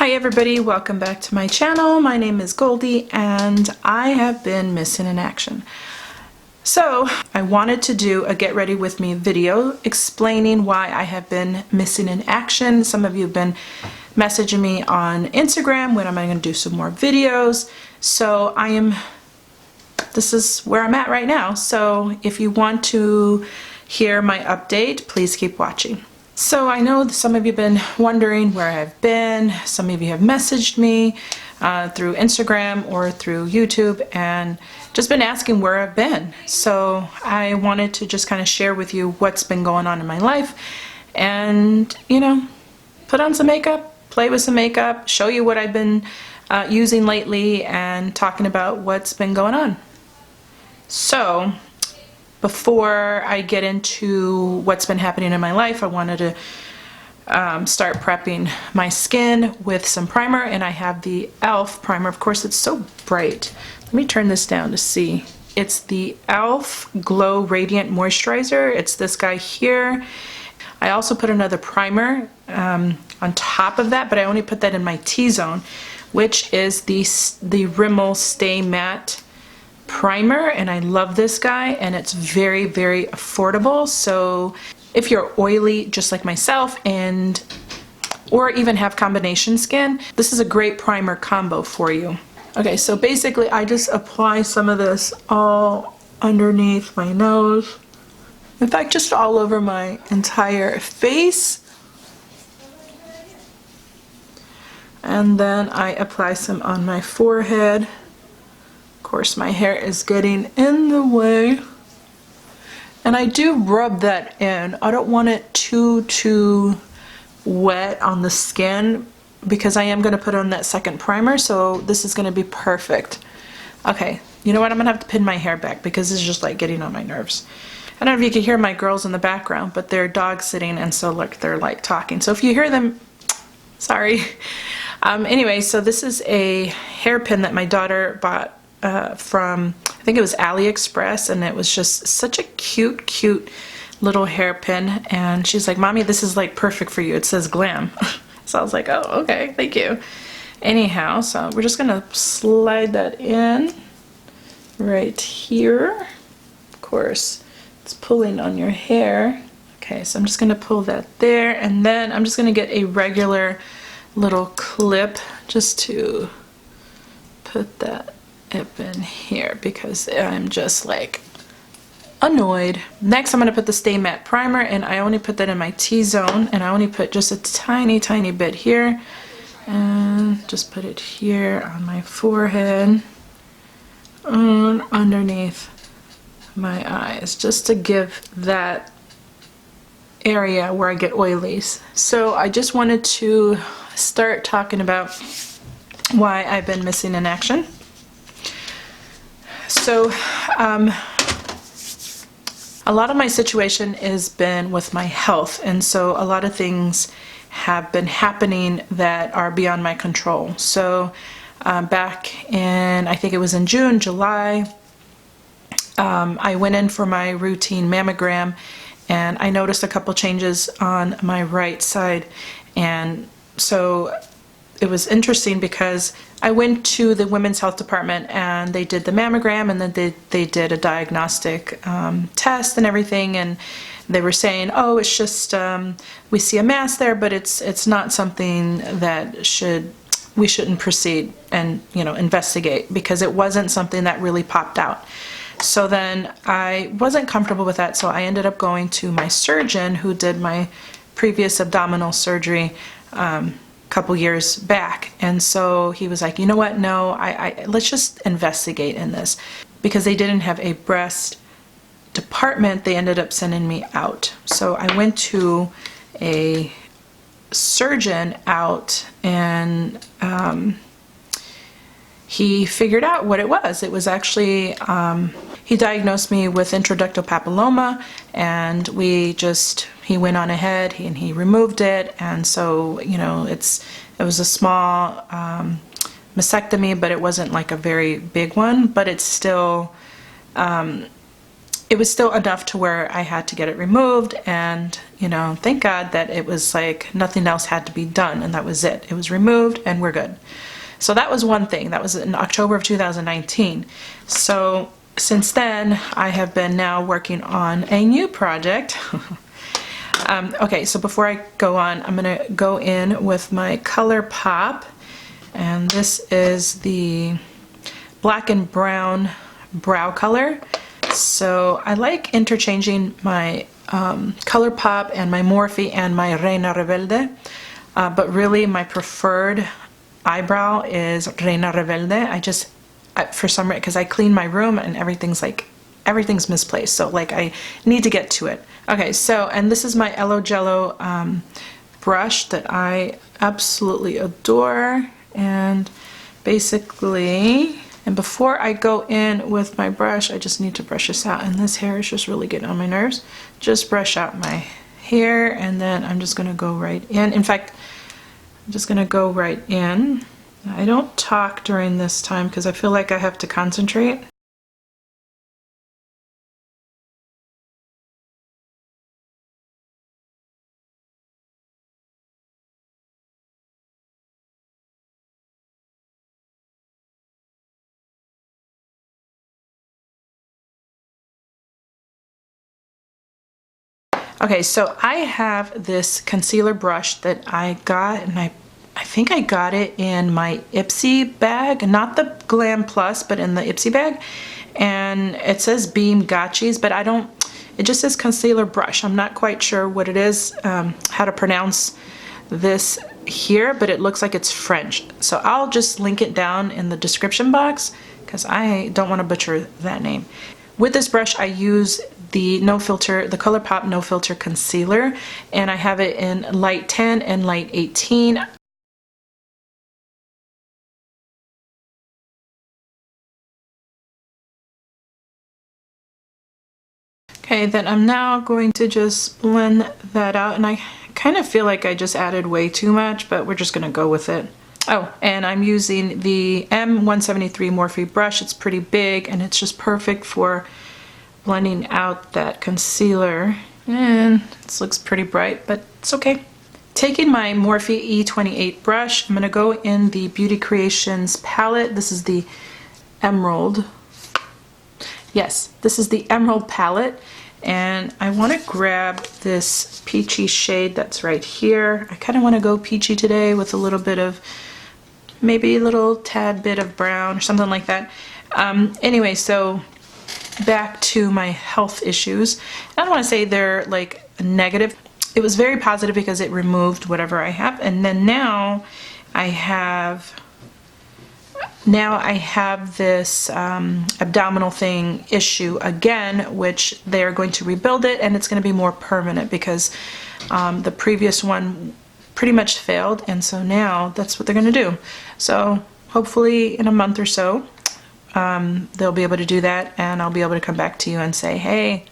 Hi everybody, welcome back to my channel. My name is Goldie and I have been missing in action. So I wanted to do a get ready with me video explaining why I have been missing in action. Some of you have been messaging me on Instagram when am I going to do some more videos. So this is where I'm at right now. So if you want to hear my update, please keep watching. So I know some of you have been wondering where I've been. Some of you have messaged me through Instagram or through YouTube and just been asking where I've been. So I wanted to just kind of share with you what's been going on in my life and, you know, put on some makeup, play with some makeup, show you what I've been using lately and talking about what's been going on. So before I get into what's been happening in my life, I wanted to start prepping my skin with some primer, and I have the e.l.f. primer. Of course, it's so bright. Let me turn this down to see. It's the e.l.f. Glow Radiant Moisturizer. It's this guy here. I also put another primer on top of that, but I only put that in my T-zone, which is the Rimmel Stay Matte primer, and I love this guy, and it's very, very affordable. So if you're oily just like myself or even have combination skin, this is a great primer combo for you. Okay, so basically I just apply some of this all underneath my nose, in fact just all over my entire face, and then I apply some on my forehead. Of course, my hair is getting in the way, and I do rub that in. I don't want it too wet on the skin because I am going to put on that second primer, so this is going to be perfect. Okay, you know what, I'm going to have to pin my hair back because this is just like getting on my nerves. I don't know if you can hear my girls in the background, but they're dog sitting, and so look, they're like talking. So if you hear them, sorry. Anyway, so this is a hairpin that my daughter bought from, I think it was AliExpress, and it was just such a cute little hairpin, and she's like, "Mommy, this is like perfect for you. It says glam." So I was like, "Oh, okay, thank you." Anyhow, so we're just gonna slide that in right here. Of course, it's pulling on your hair. Okay, so I'm just gonna pull that there, and then I'm just gonna get a regular little clip just to put that up in here because I'm just like annoyed. Next, I'm going to put the Stay Matte Primer, and I only put that in my T-zone, and I only put just a tiny bit here, and just put it here on my forehead and underneath my eyes, just to give that area where I get oilies. So I just wanted to start talking about why I've been missing in action. So a lot of my situation has been with my health, and so a lot of things have been happening that are beyond my control. So back in, I think it was in June, July, I went in for my routine mammogram, and I noticed a couple changes on my right side. And so it was interesting because I went to the women's health department and they did the mammogram, and then they did a diagnostic test and everything, and they were saying, "Oh, it's just we see a mass there, but it's not something that we shouldn't proceed and, you know, investigate," because it wasn't something that really popped out. So then I wasn't comfortable with that, so I ended up going to my surgeon who did my previous abdominal surgery couple years back, and so he was like, "You know what, no, let's just investigate in this," because they didn't have a breast department. They ended up sending me out. So I went to a surgeon out, and he figured out what it was. It was actually, he diagnosed me with intraductal papilloma, and he went on ahead and he removed it. And so, you know, it was a small mastectomy, but it wasn't like a very big one, but it's still, it was still enough to where I had to get it removed, and you know, thank God that it was like nothing else had to be done, and that was it. It was removed and we're good. So that was one thing. That was in October of 2019. So since then, I have been now working on a new project. Okay, so before I go on, I'm gonna go in with my Colourpop, and this is the black and brown brow color. So I like interchanging my Colourpop and my Morphe and my Reina Rebelde, but really my preferred eyebrow is Reina Rebelde. For some reason, because I clean my room and everything's misplaced, so like I need to get to it. Okay, so, and this is my Ello Jello brush that I absolutely adore, and basically, and before I go in with my brush, I just need to brush this out, and this hair is just really getting on my nerves. Just brush out my hair, and then I'm just gonna go right in. In fact, I'm just gonna go right in. I don't talk during this time because I feel like I have to concentrate. Okay, so I have this concealer brush that I got, and I think I got it in my Ipsy bag, not the Glam Plus, but in the Ipsy bag, and it says Beam Gotchis, but it just says concealer brush. I'm not quite sure what it is, how to pronounce this here, but it looks like it's French. So I'll just link it down in the description box because I don't want to butcher that name. With this brush, I use the Colourpop No Filter Concealer, and I have it in light 10 and light 18. Okay, then I'm now going to just blend that out, and I kind of feel like I just added way too much, but we're just gonna go with it. Oh, and I'm using the M173 Morphe brush. It's pretty big, and it's just perfect for blending out that concealer. And this looks pretty bright, but it's okay. Taking my Morphe E28 brush, I'm gonna go in the Beauty Creations palette. This is the Emerald. Yes, this is the Emerald palette, and I want to grab this peachy shade that's right here. I kind of want to go peachy today with a little bit of, maybe a little tad bit of brown or something like that. Anyway, so back to my health issues. I don't want to say they're like negative. It was very positive because it removed whatever I have, and then now I have this abdominal thing issue again, which they are going to rebuild it, and it's going to be more permanent because the previous one pretty much failed, and so now that's what they're going to do. So hopefully in a month or so they'll be able to do that, and I'll be able to come back to you and say, hey,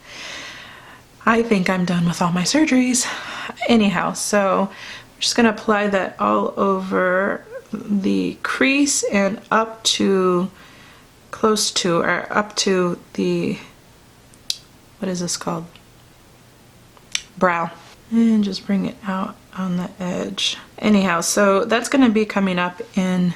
I think I'm done with all my surgeries. Anyhow, so I'm just going to apply that all over the crease and up to up to the, what is this called? Brow. And just bring it out on the edge. Anyhow, so that's going to be coming up in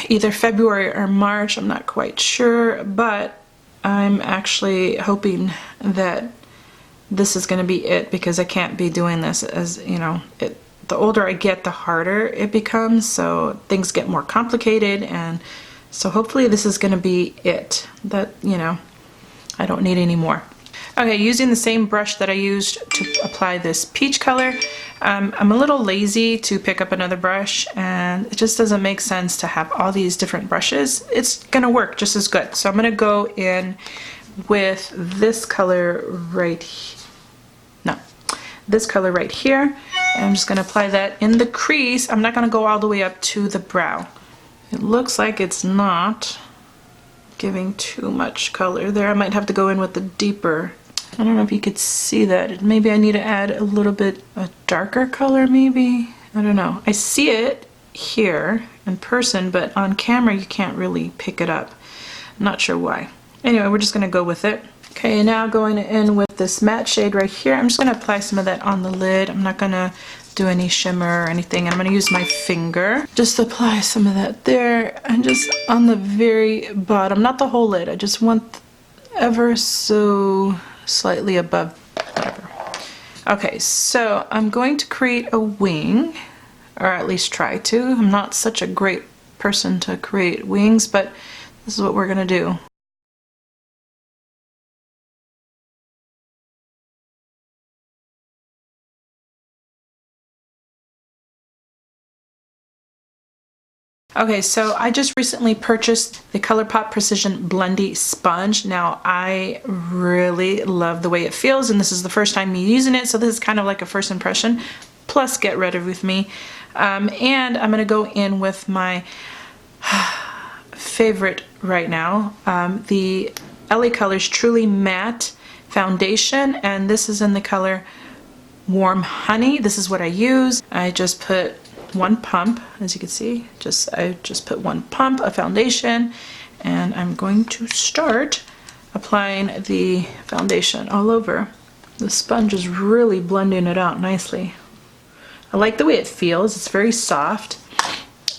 either February or March, I'm not quite sure, but I'm actually hoping that this is going to be it, because I can't be doing this, as you know, the older I get, the harder it becomes, so things get more complicated, and so hopefully this is going to be it, that, you know, I don't need any more. Okay, using the same brush that I used to apply this peach color, I'm a little lazy to pick up another brush, and it just doesn't make sense to have all these different brushes. It's gonna work just as good. So I'm gonna go in with this color right here. No, this color right here. And I'm just gonna apply that in the crease. I'm not gonna go all the way up to the brow. It looks like it's not giving too much color there. I might have to go in with the deeper. I don't know if you could see that. Maybe I need to add a little bit a darker color, maybe. I don't know. I see it here in person, but on camera you can't really pick it up. I'm not sure why. Anyway, we're just gonna go with it. Okay, now going in with this matte shade right here. I'm just going to apply some of that on the lid. I'm not going to do any shimmer or anything. I'm going to use my finger. Just apply some of that there and just on the very bottom, not the whole lid. I just want ever so slightly above, whatever. Okay, so I'm going to create a wing, or at least try to. I'm not such a great person to create wings, but this is what we're going to do. Okay, so I just recently purchased the Colourpop Precision Blendi sponge. Now, I really love the way it feels, and this is the first time me using it, so this is kind of like a first impression, plus get ready with me. And I'm gonna go in with my favorite right now, the LA Colors Truly Matte Foundation, and this is in the color Warm Honey. This is what I use. I just put one pump, as you can see. I just put one pump of foundation, and I'm going to start applying the foundation all over. The sponge is really blending it out nicely. I like the way it feels. It's very soft,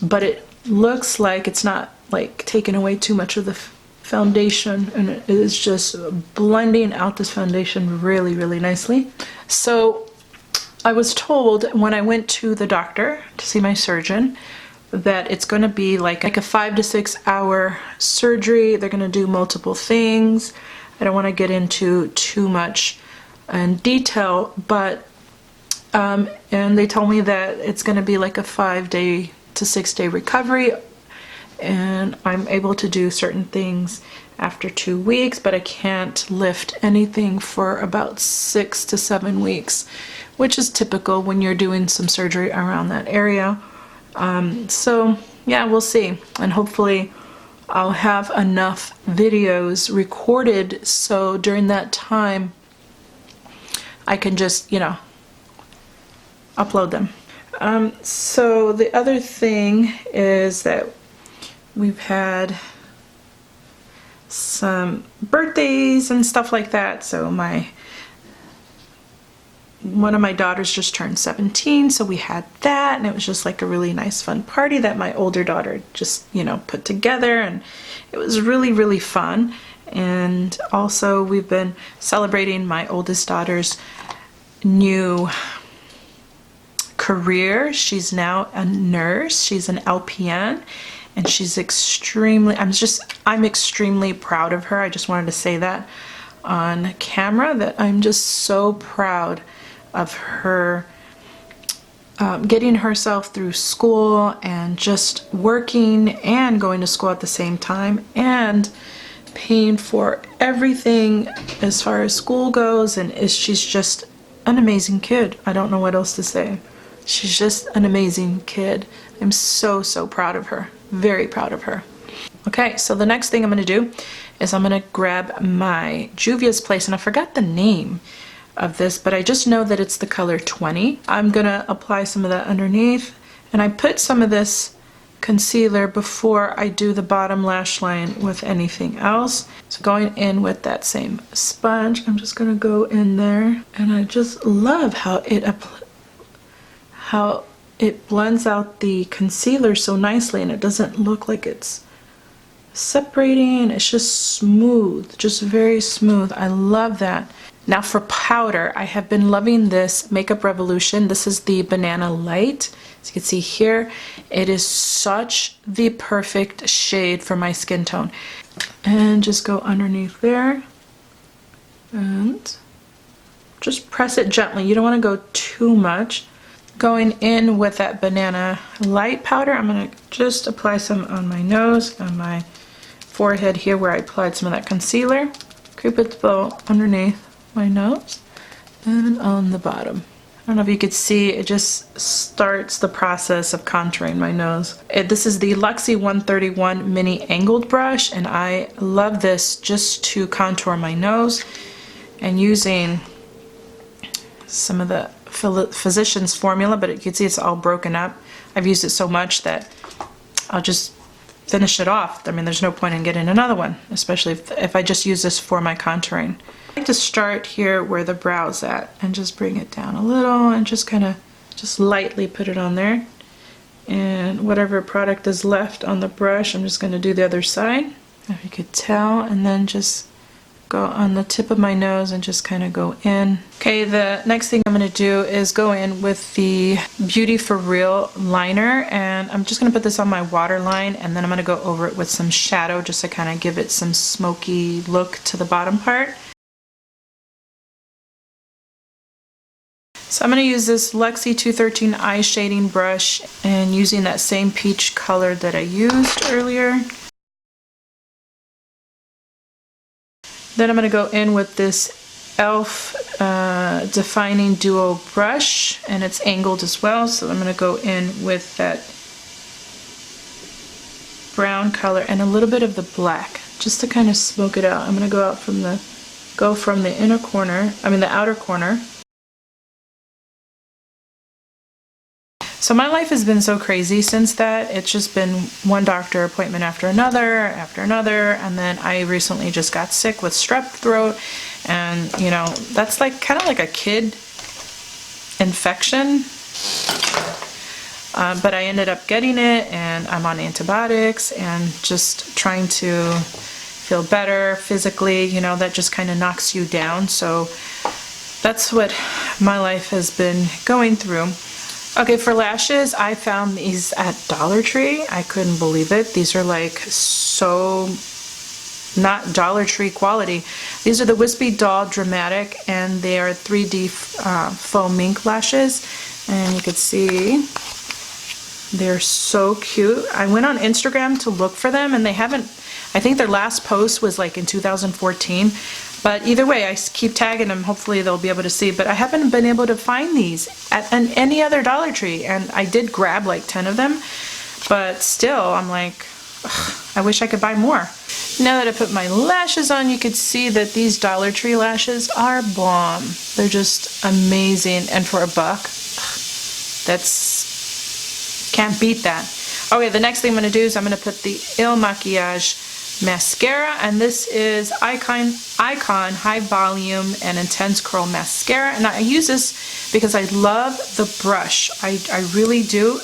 but it looks like it's not like taking away too much of the foundation, and it is just blending out this foundation really, really nicely. So I was told when I went to the doctor to see my surgeon that it's going to be like a 5 to 6 hour surgery. They're going to do multiple things. I don't want to get into too much in detail, but and they told me that it's going to be like a 5-day to 6-day recovery, and I'm able to do certain things after 2 weeks, but I can't lift anything for about 6 to 7 weeks, which is typical when you're doing some surgery around that area. So yeah, we'll see, and hopefully I'll have enough videos recorded so during that time I can just, you know, upload them. So the other thing is that we've had some birthdays and stuff like that. So one of my daughters just turned 17, so we had that, and it was just like a really nice fun party that my older daughter just, you know, put together, and it was really, really fun. And also we've been celebrating my oldest daughter's new career. She's now a nurse. She's an LPN, and she's I'm extremely proud of her. I just wanted to say that on camera, that I'm just so proud of her getting herself through school and just working and going to school at the same time and paying for everything as far as school goes, and she's just an amazing kid. I don't know what else to say. She's just an amazing kid. I'm so, so proud of her. Very proud of her. Okay, so the next thing I'm going to do is I'm going to grab my Juvia's Place, and I forgot the name of this, but I just know that it's the color 20. I'm going to apply some of that underneath, and I put some of this concealer before I do the bottom lash line with anything else. So going in with that same sponge, I'm just going to go in there, and I just love how it blends out the concealer so nicely, and it doesn't look like it's separating. It's just smooth, just very smooth. I love that. Now for powder, I have been loving this Makeup Revolution. This is the Banana Light. As you can see here, it is such the perfect shade for my skin tone. And just go underneath there and just press it gently. You don't want to go too much. Going in with that Banana Light powder, I'm going to just apply some on my nose, on my forehead here where I applied some of that concealer. Creep it underneath my nose and on the bottom. I don't know if you could see, it just starts the process of contouring my nose. This is the Luxie 131 mini angled brush, and I love this just to contour my nose, and using some of the Physicians formula, but you can see it's all broken up. I've used it so much that I'll just finish it off. I mean, there's no point in getting another one, especially if I just use this for my contouring. I like to start here where the brow's at and just bring it down a little and just kind of just lightly put it on there. And whatever product is left on the brush, I'm just going to do the other side, if you could tell, and then just go on the tip of my nose and just kind of go in. Okay, the next thing I'm going to do is go in with the Beauty For Real liner, and I'm just going to put this on my waterline, and then I'm going to go over it with some shadow just to kind of give it some smoky look to the bottom part. So I'm going to use this Luxie 213 eye shading brush and using that same peach color that I used earlier. Then I'm going to go in with this e.l.f. Defining Duo brush, and it's angled as well, so I'm going to go in with that brown color and a little bit of the black just to kind of smoke it out. I'm going to go from the inner corner, the outer corner. So my life has been so crazy since that. It's just been one doctor appointment after another, and then I recently just got sick with strep throat, and you know, that's like kind of like a kid infection. But I ended up getting it, and I'm on antibiotics and just trying to feel better physically. You know, that just kind of knocks you down. So that's what my life has been going through. Okay, for lashes, I found these at Dollar Tree. I couldn't believe it. These are like so not Dollar Tree quality. These are the Wispy Doll Dramatic, and they are 3D faux mink lashes. And you can see they're so cute. I went on Instagram to look for them, and they haven't, I think their last post was like in 2014. But either way, I keep tagging them. Hopefully they'll be able to see. But I haven't been able to find these at any other Dollar Tree. And I did grab like 10 of them. But still, I'm like, ugh, I wish I could buy more. Now that I put my lashes on, you could see that these Dollar Tree lashes are bomb. They're just amazing. And for $1, that's, can't beat that. Okay, the next thing I'm going to do is I'm going to put the Il Makiage mascara, and this is Icon High Volume and Intense Curl Mascara, and I use this because I love the brush. I really do.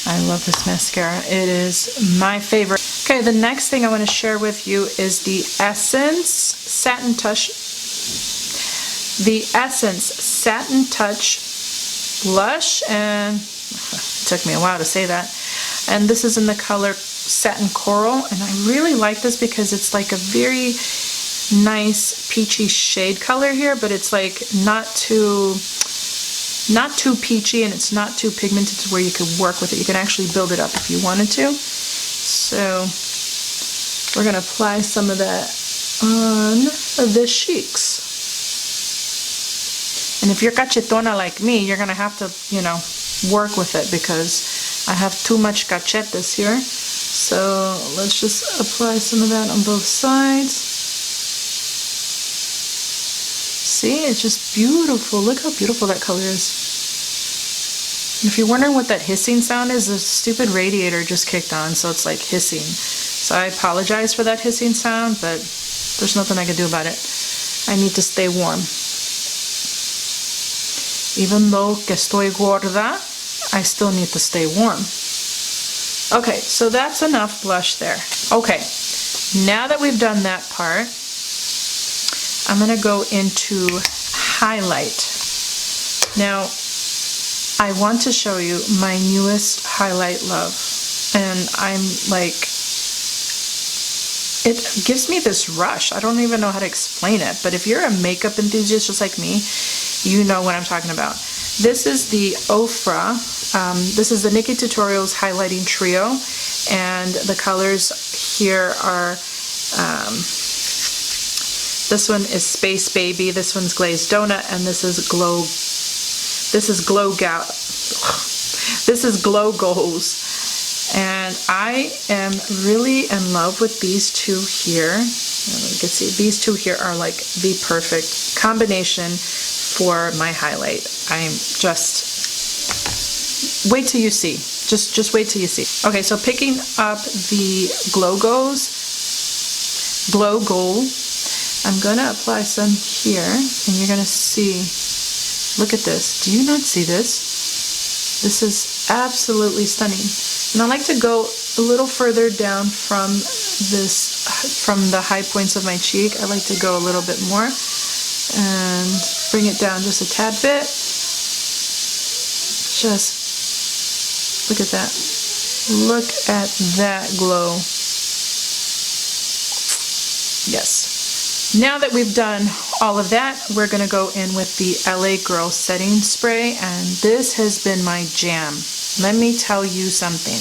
I love this mascara. It is my favorite. Okay, the next thing I want to share with you is the Essence Satin Touch. The Essence Satin Touch Blush, and it took me a while to say that. And this is in the color Satin Coral, and I really like this because it's like a very nice peachy shade color here, but it's like not too peachy, and it's not too pigmented to where you can work with it. You can actually build it up if you wanted to. So we're going to apply some of that on the cheeks. And if you're cachetona like me, you're going to have to, you know, work with it because I have too much cachetes here. So let's just apply some of that on both sides. See, it's just beautiful. Look how beautiful that color is. And if you're wondering what that hissing sound is, the stupid radiator just kicked on, so it's like hissing. So I apologize for that hissing sound, but there's nothing I can do about it. I need to stay warm. Even though que estoy gorda, I still need to stay warm. Okay, so that's enough blush there. Okay, now that we've done that part, I'm going to go into highlight. Now, I want to show you my newest highlight love. And I'm like, it gives me this rush. I don't even know how to explain it. But if you're a makeup enthusiast just like me, you know what I'm talking about. This is the Ofra. This is the Nikki Tutorials Highlighting Trio, and the colors here are, this one is Space Baby, this one's Glazed Donut, and this is Glow Goals. And I am really in love with these two here. You can see these two here are like the perfect combination for my highlight. I'm just, wait till you see. Just wait till you see. Okay, so picking up the Glow Gold, I'm gonna apply some here, and you're gonna see, look at this. Do you not see this? This is absolutely stunning. And I like to go a little further down from the high points of my cheek. I like to go a little bit more and bring it down just a tad bit. Just look at that. Look at that glow. Yes. Now that we've done all of that, we're going to go in with the LA Girl setting spray, and this has been my jam. Let me tell you something.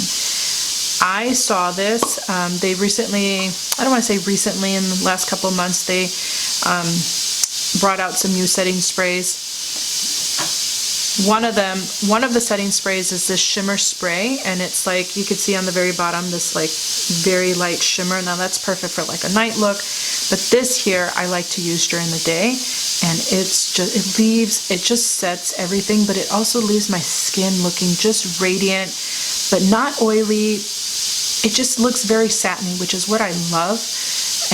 I saw this. They recently, I don't want to say recently, in the last couple of months, they brought out some new setting sprays. One of the setting sprays is this shimmer spray, and it's like, you could see on the very bottom, this like very light shimmer. Now that's perfect for like a night look, but this here I like to use during the day, and it just sets everything, but it also leaves my skin looking just radiant, but not oily. It just looks very satiny, which is what I love,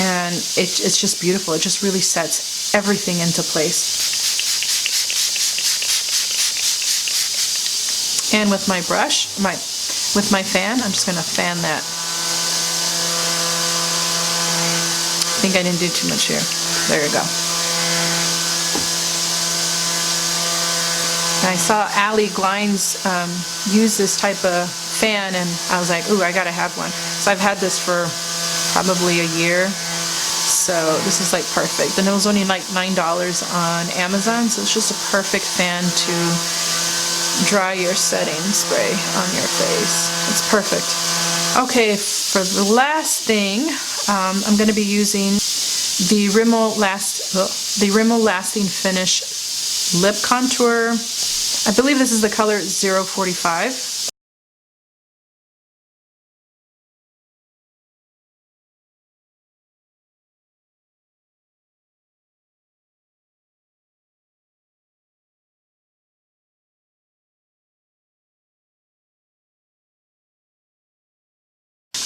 and it's just beautiful. It just really sets everything into place. And with my brush, with my fan, I'm just going to fan that. I think I didn't do too much here. There you go. And I saw Allie Glines use this type of fan, and I was like, ooh, I gotta have one. So I've had this for probably a year. So this is like perfect. And it was only like $9 on Amazon, so it's just a perfect fan to dry your setting spray on your face. It's perfect. Okay, for the last thing, I'm going to be using the Rimmel Lasting Finish Lip Contour. I believe this is the color 045.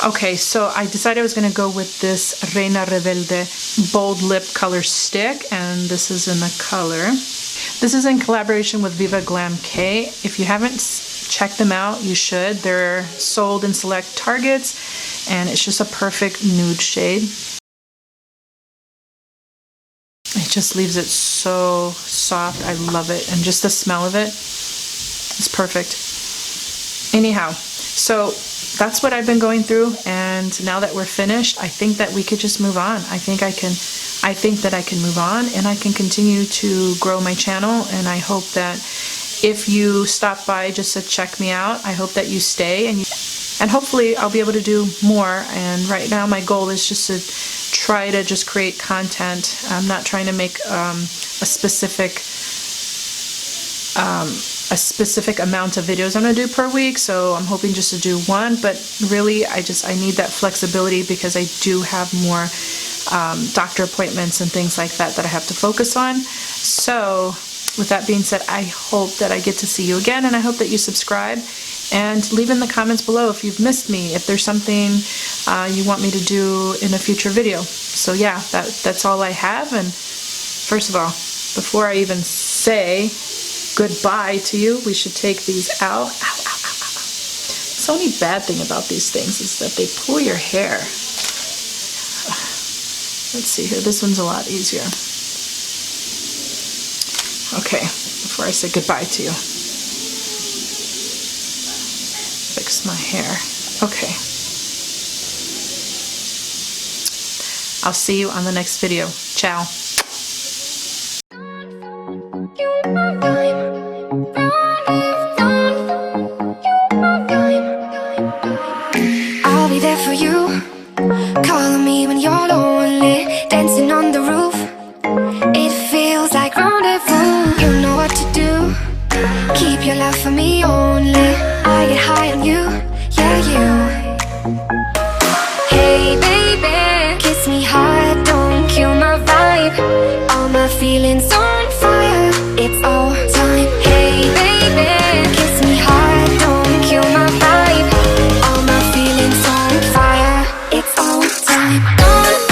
Okay, so I decided I was going to go with this Reina Rebelde Bold Lip Color Stick, and this is in the color. This is in collaboration with Viva Glam K. If you haven't checked them out, you should. They're sold in select Targets, and it's just a perfect nude shade. It just leaves it so soft. I love it, and just the smell of it, it's perfect. Anyhow, so that's what I've been going through, and now that we're finished, I think that we could just move on. I think that I can move on, and I can continue to grow my channel, and I hope that if you stop by just to check me out, I hope that you stay, and hopefully I'll be able to do more. And right now my goal is just to try to just create content. I'm not trying to make a specific amount of videos I'm going to do per week, so I'm hoping just to do one, but really I need that flexibility because I do have more doctor appointments and things like that I have to focus on. So with that being said, I hope that I get to see you again, and I hope that you subscribe and leave in the comments below if you've missed me, if there's something you want me to do in a future video. So yeah, that's all I have. And first of all, before I even say goodbye to you, we should take these out. Ow, ow, ow, ow. The only bad thing about these things is that they pull your hair. Let's see here, this one's a lot easier. Okay, before I say goodbye to you, fix my hair. Okay. I'll see you on the next video. Ciao.